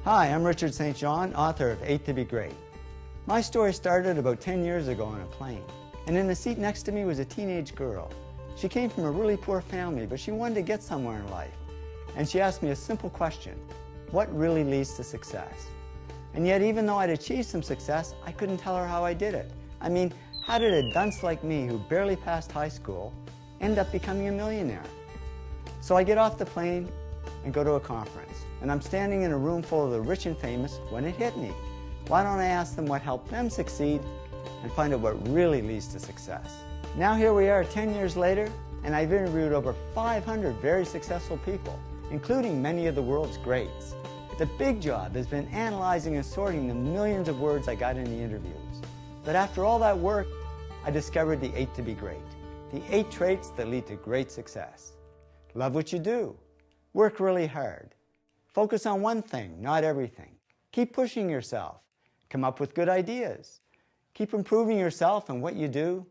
Hi, I'm Richard St. John, author of 8 to be Great. My story started about 10 years ago on a plane, and in the seat next to me was a teenage girl. She came from a really poor family, but she wanted to get somewhere in life. And she asked me a simple question: what really leads to success? And yet, even though I'd achieved some success, I couldn't tell her how I did it. I mean, how did a dunce like me, who barely passed high school, end up becoming a millionaire? So I get off the plane and go to a conference, and I'm standing in a room full of the rich and famous when it hit me. Why don't I ask them what helped them succeed and find out what really leads to success? Now here we are 10 years later, and I've interviewed over 500 very successful people, including many of the world's greats. The big job has been analyzing and sorting the millions of words I got in the interviews. But after all that work, I discovered the 8 to be great, the 8 traits that lead to great success. Love what you do. Work really hard. Focus on one thing, not everything. Keep pushing yourself. Come up with good ideas. Keep improving yourself and what you do.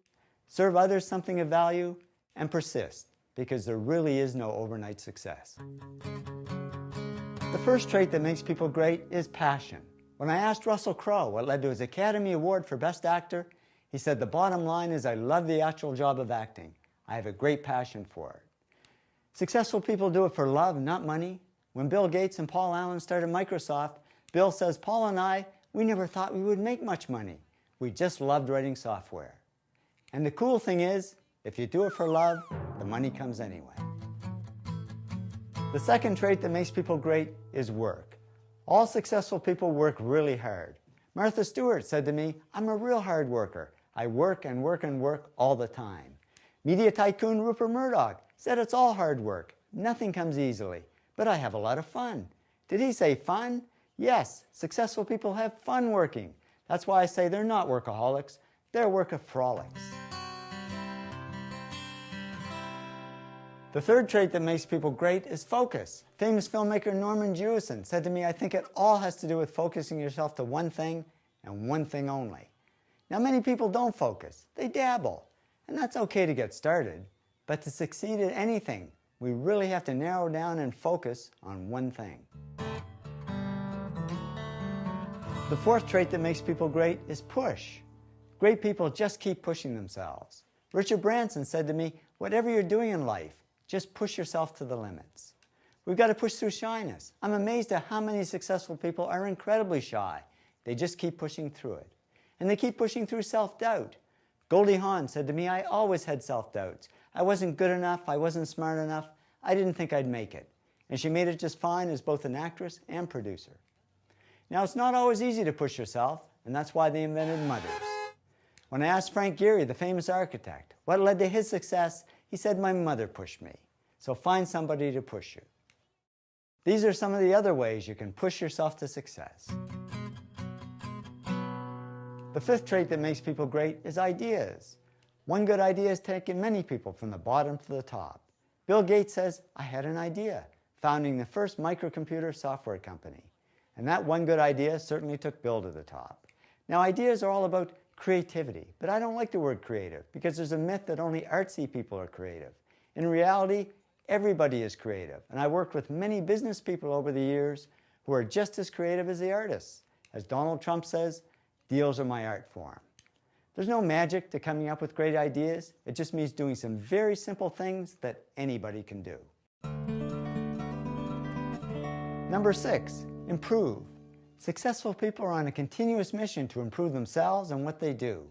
Serve others something of value, and persist, because there really is no overnight success. The first trait that makes people great is passion. When I asked Russell Crowe what led to his Academy Award for Best Actor, he said, "The bottom line is I love the actual job of acting. I have a great passion for it." Successful people do it for love, not money. When Bill Gates and Paul Allen started Microsoft, Bill says, "Paul and I, we never thought we would make much money. We just loved writing software." And the cool thing is, if you do it for love, the money comes anyway. The second trait that makes people great is work. All successful people work really hard. Martha Stewart said to me, "I'm a real hard worker. I work and work and work all the time." Media tycoon Rupert Murdoch said it's all hard work. Nothing comes easily, but I have a lot of fun. Did he say fun? Yes, successful people have fun working. That's why I say they're not workaholics, they're workaholics. The third trait that makes people great is focus. Famous filmmaker Norman Jewison said to me, "I think it all has to do with focusing yourself to one thing and one thing only." Now, many people don't focus, they dabble, and that's okay to get started. But to succeed at anything, we really have to narrow down and focus on one thing. The fourth trait that makes people great is push. Great people just keep pushing themselves. Richard Branson said to me, "Whatever you're doing in life, just push yourself to the limits." We've got to push through shyness. I'm amazed at how many successful people are incredibly shy. They just keep pushing through it. And they keep pushing through self-doubt. Goldie Hawn said to me, "I always had self-doubts. I wasn't good enough, I wasn't smart enough, I didn't think I'd make it." And she made it just fine as both an actress and producer. Now, it's not always easy to push yourself, and that's why they invented mothers. When I asked Frank Gehry, the famous architect, what led to his success, he said, "My mother pushed me." So find somebody to push you. These are some of the other ways you can push yourself to success. The fifth trait that makes people great is ideas. One good idea has taken many people from the bottom to the top. Bill Gates says, "I had an idea," founding the first microcomputer software company. And that one good idea certainly took Bill to the top. Now, ideas are all about creativity, but I don't like the word creative because there's a myth that only artsy people are creative. In reality, everybody is creative, and I worked with many business people over the years who are just as creative as the artists. As Donald Trump says, "Deals are my art form." There's no magic to coming up with great ideas. It just means doing some very simple things that anybody can do. Number 6, improve. Successful people are on a continuous mission to improve themselves and what they do.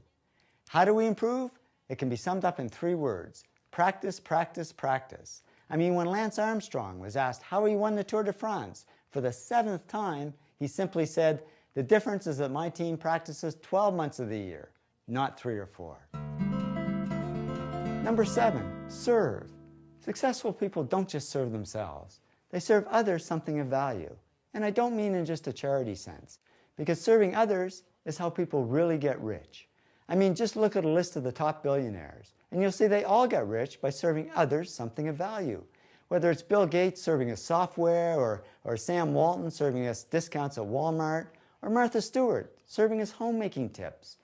How do we improve? It can be summed up in 3 words: practice, practice, practice. I mean, when Lance Armstrong was asked how he won the Tour de France for the 7th time, he simply said, "The difference is that my team practices 12 months of the year, not 3 or 4. Number 7, serve. Successful people don't just serve themselves. They serve others something of value. And I don't mean in just a charity sense, because serving others is how people really get rich. I mean, just look at a list of the top billionaires, and you'll see they all got rich by serving others something of value. Whether it's Bill Gates serving us software, or Sam Walton serving us discounts at Walmart, or Martha Stewart serving us homemaking tips.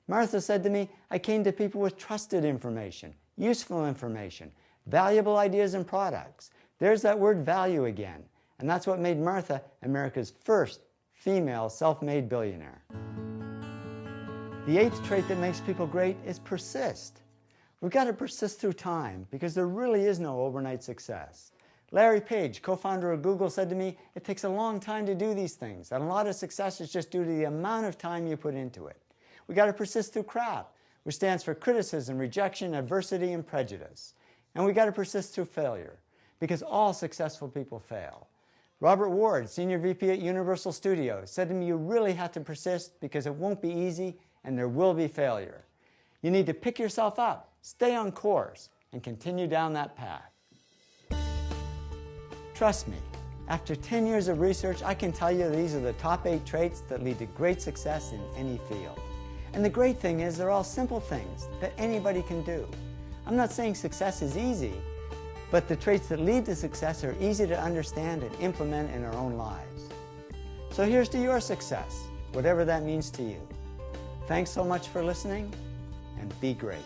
Martha said to me, "I came to people with trusted information, useful information, valuable ideas and products." There's that word value again. And that's what made Martha America's first female self-made billionaire. The 8th trait that makes people great is persist. We've got to persist through time because there really is no overnight success. Larry Page, co-founder of Google, said to me, it takes a long time to do these things, and a lot of success is just due to the amount of time you put into it. We got to persist through crap, which stands for criticism, rejection, adversity, and prejudice. And we got to persist through failure, because all successful people fail. Robert Ward, Senior VP at Universal Studios, said to me, you really have to persist because it won't be easy and there will be failure. You need to pick yourself up, stay on course, and continue down that path. Trust me, after 10 years of research, I can tell you these are the top 8 traits that lead to great success in any field. And the great thing is they're all simple things that anybody can do. I'm not saying success is easy, but the traits that lead to success are easy to understand and implement in our own lives. So here's to your success, whatever that means to you. Thanks so much for listening, and be great.